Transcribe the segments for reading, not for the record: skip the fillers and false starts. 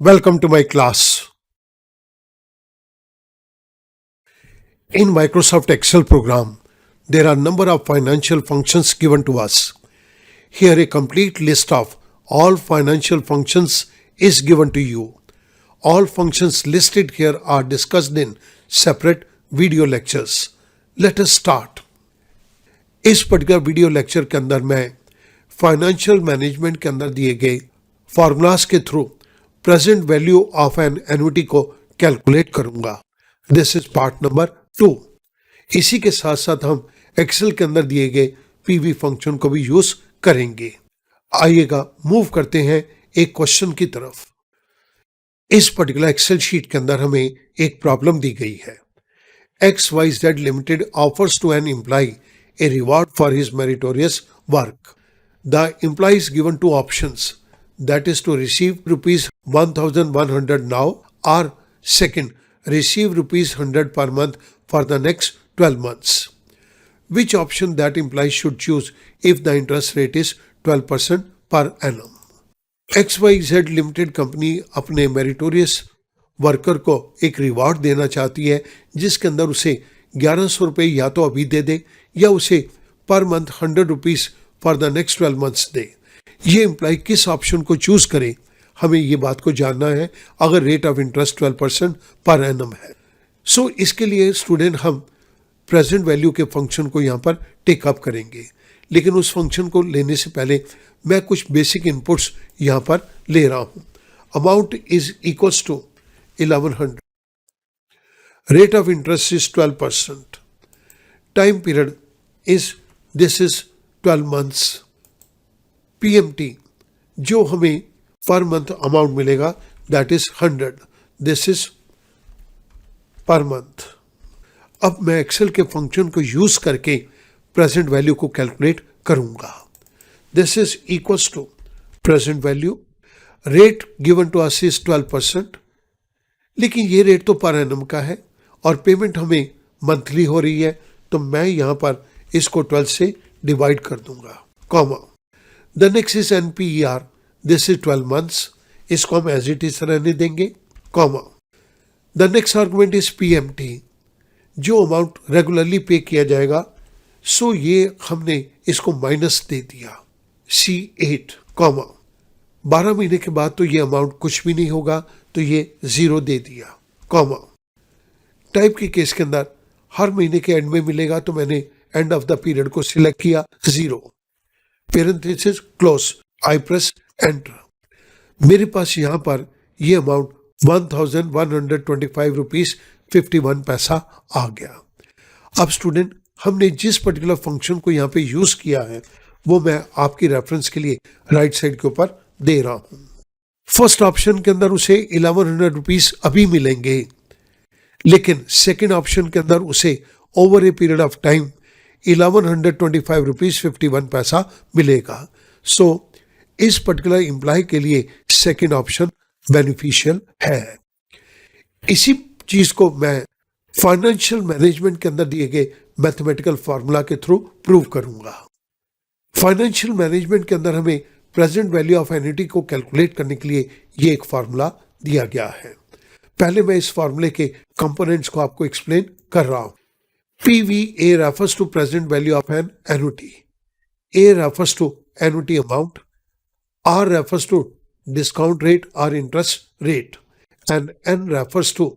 Welcome to my class. In Microsoft Excel program, there are a number of financial functions given to us. Here a complete list of all financial functions is given to you. All functions listed here are discussed in separate video lectures. Let us start. इस particular video lecture के अंदर मैं financial management के अंदर दिए गए formulas के through present value of an annuity को कैलकुलेट करूंगा. This is part number 2. इसी के साथ साथ हम एक्सेल के अंदर दिए गए पीवी फंक्शन को भी यूज करेंगे. आइएगा मूव करते हैं एक क्वेश्चन की तरफ. इस पर्टिकुलर एक्सेल शीट के अंदर हमें एक प्रॉब्लम दी गई है. XYZ Limited offers to an employee a reward for his meritorious work. The employee is given two options, that is to receive rupees 1100 now, or second, receive rupees 100 per month for the next 12 months. Which option that employee should choose if the interest rate is 12% per annum? XYZ Limited company अपने meritorious worker को एक reward देना चाहती है जिसके अंदर उसे 1100 रुपये या तो अभी दे दे या उसे per month 100 rupees for the next 12 months they. ये एम्प्लॉय किस ऑप्शन को चूज करे, हमें ये बात को जानना है अगर rate of interest 12% per annum है. सो इसके लिए स्टूडेंट हम प्रेजेंट वैल्यू के फंक्शन को यहाँ पर टेकअप करेंगे, लेकिन उस फंक्शन को लेने से पहले मैं कुछ बेसिक इनपुट्स यहाँ पर ले रहा हूँ. Amount is equals to 1100. Rate of interest is 12%. Time period is, this is 12 months. PMT जो हमें पर मंथ अमाउंट मिलेगा that is 100. This is per month. अब मैं एक्सेल के फंक्शन को यूज करके प्रेजेंट वैल्यू को कैलकुलेट करूंगा. This is equals to present value. Rate given to us is 12%. लेकिन ये रेट तो पर एनम का है और पेमेंट हमें मंथली हो रही है, तो मैं यहां पर इसको 12 से डिवाइड कर दूंगा. Comma. The next is NPER. This is 12 months. इसको हम एज इट इज रहने देंगे. Comma. The next argument is PMT जो अमाउंट रेगुलरली पे किया जाएगा, सो ये हमने इसको माइनस दे दिया C8. कॉमा. 12 महीने के बाद तो ये अमाउंट कुछ भी नहीं होगा, तो ये 0 दे दिया. कॉमा. टाइप के केस के अंदर हर महीने के एंड में मिलेगा, तो मैंने एंड ऑफ द पीरियड को सिलेक्ट किया 0. Parenthesis close. आई प्रेस एंटर. मेरे पास यहाँ पर ये अमाउंट 1125 रुपीज 51 पैसा आ गया. अब स्टूडेंट हमने जिस पर्टिकुलर फंक्शन को यहाँ पे यूज किया है वो मैं आपकी रेफरेंस के लिए राइट साइड के ऊपर दे रहा हूँ. फर्स्ट ऑप्शन के अंदर उसे 1100 रुपीज अभी मिलेंगे, लेकिन सेकेंड ऑप्शन के अंदर उसे over a period of time 1125 rupees 51 पैसा मिलेगा. सो इस पर्टिकुलर एम्प्लॉय के लिए सेकेंड ऑप्शन बेनिफिशियल है. इसी चीज को मैं फाइनेंशियल मैनेजमेंट के अंदर दिए गए मैथमेटिकल फार्मूला के थ्रू प्रूव करूंगा. फाइनेंशियल मैनेजमेंट के अंदर हमें प्रेजेंट वैल्यू ऑफ एन्युटी को कैलकुलेट करने के लिए ये एक फार्मूला दिया गया है. पहले मैं इस फार्मूले के कंपोनेंट्स को आपको एक्सप्लेन कर रहा हूं. PVA refers to present value of an annuity. A refers to annuity amount. R refers to discount rate or interest rate. And N refers to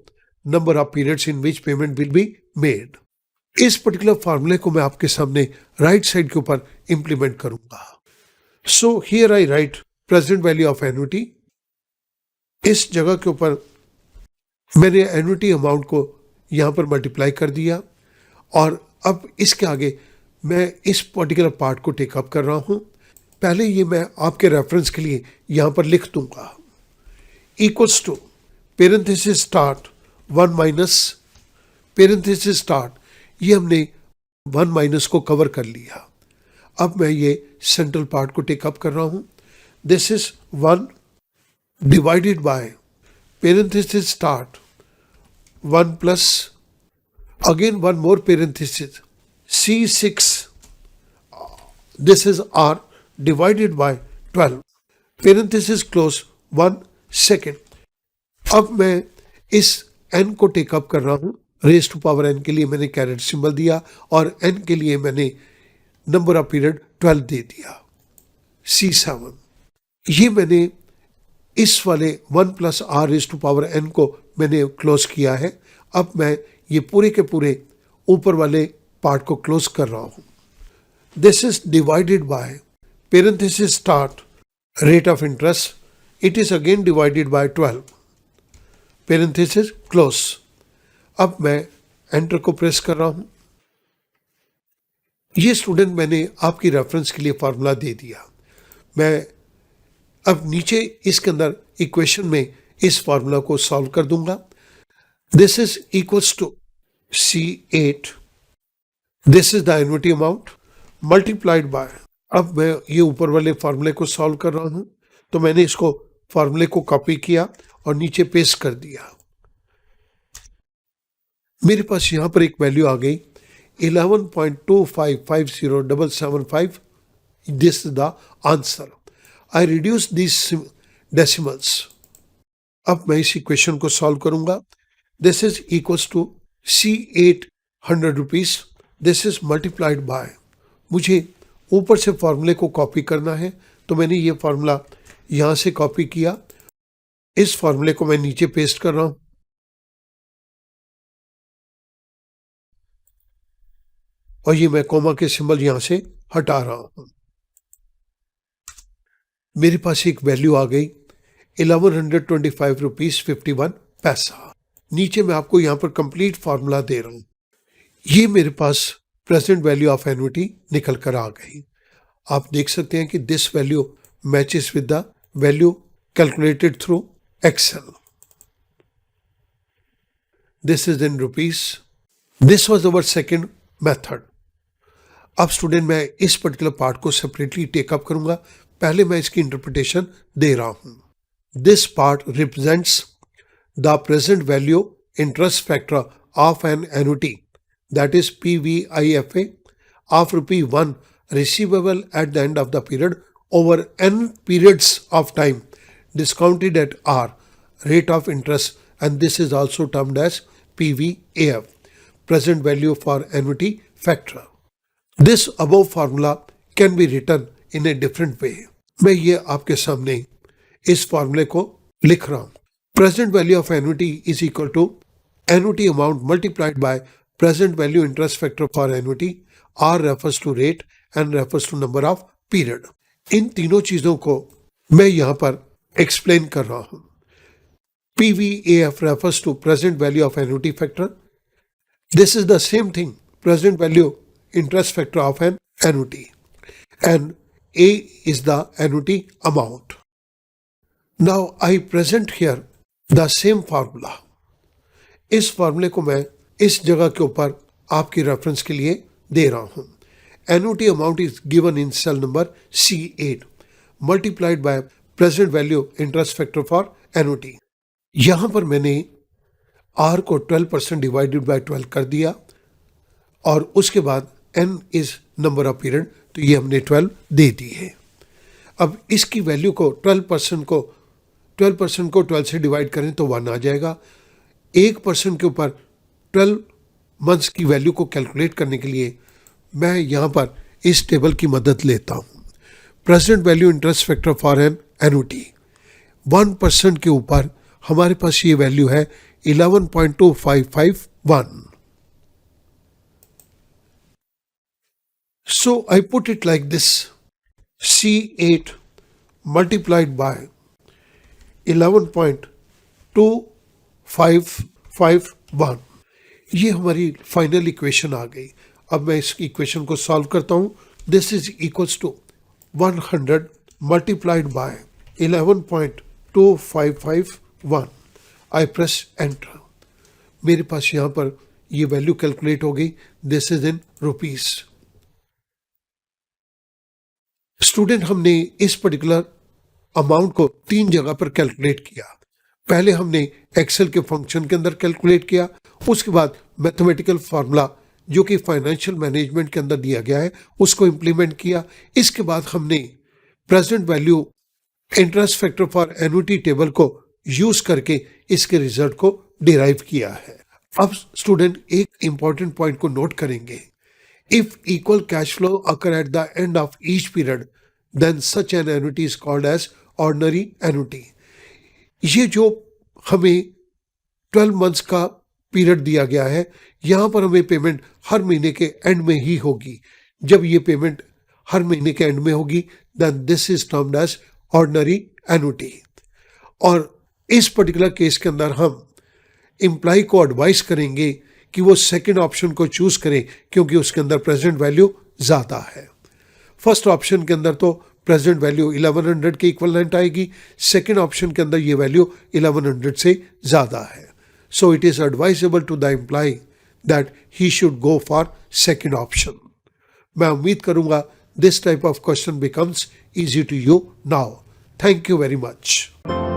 number of periods in which payment will be made. इस particular फार्मूले को मैं आपके सामने right side के ऊपर implement करूंगा. So here I right present value of annuity. इस जगह के ऊपर मैंने एन्युटी अमाउंट को यहां पर मल्टीप्लाई कर दिया और अब इसके आगे मैं इस पर्टिकुलर पार्ट को टेकअप कर रहा हूं. पहले ये मैं आपके रेफरेंस के लिए यहां पर लिख दूंगा. Equals to parenthesis start 1 minus parenthesis start. ये हमने 1 माइनस को कवर कर लिया. अब मैं ये सेंट्रल पार्ट को टेकअप कर रहा हूं. This is 1 divided by parenthesis start 1 plus again 1 more parenthesis C6. This is R divided by 12. Parenthesis close 1 second. अब मैं इस n को टेकअप कर रहा हूं। रेज टू पावर n के लिए मैंने कैरेट सिंबल दिया और n के लिए मैंने नंबर ऑफ पीरियड 12 दे दिया, C7। ये मैंने इस वाले 1 plus R raise to power n को मैंने क्लोज किया है। अब मैं ये पूरे के पूरे ऊपर वाले पार्ट को क्लोज कर रहा हूं। This is divided by parenthesis start rate of interest, it is again divided by 12 parenthesis close. अब मैं एंटर को प्रेस कर रहा हूं। ये स्टूडेंट मैंने आपकी रेफरेंस के लिए फॉर्मूला दे दिया। मैं अब नीचे इसके अंदर इक्वेशन में इस फार्मूला को सॉल्व कर दूंगा। This is equals to C8, this is the annuity amount multiplied by, अब मैं ये ऊपर वाले फार्मूले को सॉल्व कर रहा हूं तो मैंने इसको फार्मूले को कॉपी किया और नीचे पेस्ट कर दिया। मेरे पास यहां पर एक वैल्यू आ गई 11.2550775। This is the answer. I reduce these decimals. अब मैं इस इक्वेशन को सॉल्व करूंगा। This is equals to C800 rupees. This is multiplied by, मुझे ऊपर से फॉर्मूले को कॉपी करना है तो मैंने ये फॉर्मूला यहां से कॉपी किया। इस फॉर्मूले को मैं नीचे पेस्ट कर रहा हूं और ये मैं कोमा के सिंबल यहां से हटा रहा हूं। मेरे पास एक वैल्यू आ गई 1125 रुपीज 51 पैसा। नीचे मैं आपको यहां पर कंप्लीट फॉर्मूला दे रहा हूं। ये मेरे पास प्रेजेंट वैल्यू ऑफ एन्युटी निकल कर आ गई। आप देख सकते हैं कि this value matches with the value calculated through Excel. This is in rupees. This was our second method. अब स्टूडेंट मैं इस पर्टिकुलर पार्ट को सेपरेटली टेकअप करूंगा। पहले मैं इसकी इंटरप्रिटेशन दे रहा हूं। This part represents the present value interest factor of an annuity that is PVIFA ऑफ ₹1 receivable at the end of the period over n periods of time discounted at R rate of interest, and this is also termed as PVAF, present value for annuity factor. This above formula can be written in a different way. मैं ये आपके सामने इस फॉर्मूले को लिख रहा हूं। Present value of annuity is equal to annuity amount multiplied by present value interest factor for annuity. R refers to rate and refers to number of period. इन तीनों चीजों को मैं यहां पर एक्सप्लेन कर रहा हूं। PVAF refers to present value of annuity factor. This is the same thing, present value interest factor of an annuity, and A is the annuity amount. Now I present here the same formula. इस फॉर्मूले को मैं इस जगह के ऊपर आपकी reference के लिए दे रहा हूं। Annuity amount is given in cell number C8 multiplied by present value interest factor for annuity. यहां पर मैंने R को 12% डिवाइडेड बाय 12 कर दिया और उसके बाद N is number of period, तो ये हमने 12 दे दी है। अब इसकी वैल्यू को 12% को 12 से डिवाइड करें तो 1 आ जाएगा। 1% के ऊपर 12 मंथ्स की वैल्यू को कैलकुलेट करने के लिए मैं यहाँ पर इस टेबल की मदद लेता हूँ। Present value interest factor for an annuity 1% के ऊपर हमारे पास ये वैल्यू है 11.2551। So I put it like this, C8 multiplied by 11.2551। ये हमारी फाइनल इक्वेशन आ गई। अब मैं इस इक्वेशन को सॉल्व करता हूं। This is equals to 100 multiplied by 11.2551। I press enter. मेरे पास यहां पर ये वैल्यू कैलकुलेट हो गई। This is in rupees. Student, हमने इस पर्टिकुलर अमाउंट को 3 जगह पर कैलकुलेट किया। पहले हमने एक्सेल के फंक्शन के अंदर कैलकुलेट किया, उसके बाद मैथमेटिकल फार्मूला जो कि फाइनेंशियल मैनेजमेंट के अंदर दिया गया है उसको इंप्लीमेंट किया। इसके बाद हमने present value interest factor for annuity table को यूज करके इसके रिजल्ट को डिराइव किया है। अब स्टूडेंट एक इंपॉर्टेंट पॉइंट को नोट करेंगे। If equal cash flow occur at the end of each period, then such an annuity is called as ordinary annuity. ये जो हमें 12 मंथ्स का पीरियड दिया गया है, यहाँ पर हमें पेमेंट हर महीने के एंड में ही होगी। जब ये पेमेंट हर महीने के एंड में होगी, then this is termed as ordinary annuity. और इस पर्टिकुलर केस के अंदर हम एम्प्लॉय को एडवाइस करेंगे कि वो सेकंड ऑप्शन को चूज करें, क्योंकि उसके अंदर प्रेजेंट वैल्यू ज़्यादा है। फर्स्ट ऑप्शन के अंदर तो प्रेजेंट वैल्यू 1100 के इक्वलेंट आएगी, सेकंड ऑप्शन के अंदर ये वैल्यू 1100 से ज़्यादा है। So it is advisable to the employ that he should go for second option. मैं उम्मीद करूंगा this type of question becomes easy to you now. Thank you very much.